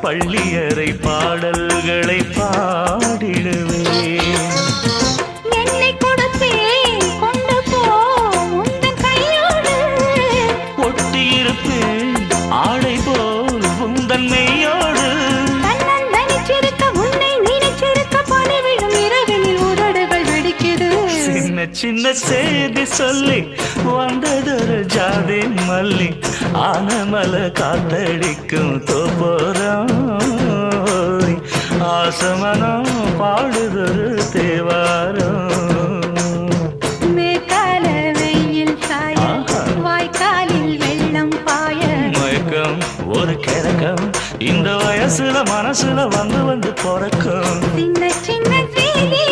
பள்ளியறை பாடல்களை பாடிடுவேன். என்னை கொடுத்தேன் கொண்டு போ உந்தன் கையோடு. ஒட்டியிருப்பேன் ஆடை போல் உந்தன் மெய்யோடு. தன்னந்தனிச்சிருக்க உன்னை நினைச்சிருக்க பணிவிடும் இரவினில் உதடுகள் வெடிக்குது. சின்ன சின்ன செய்தி சொல்லி வந்ததொரு ஜாதி மல்லி. ஆனமல காத்தடிக்கும் தோப்போரம் ஆசமனம் பாடுதொரு தேவாரம். மேற்கால வெயில் சாய வாய்க்காலில் வெள்ளம் பாய. மயக்கம் ஒரு கிறக்கம் இந்த வயசுல மனசுல வந்து வந்து பிறக்கும். சின்ன சின்ன செய்தி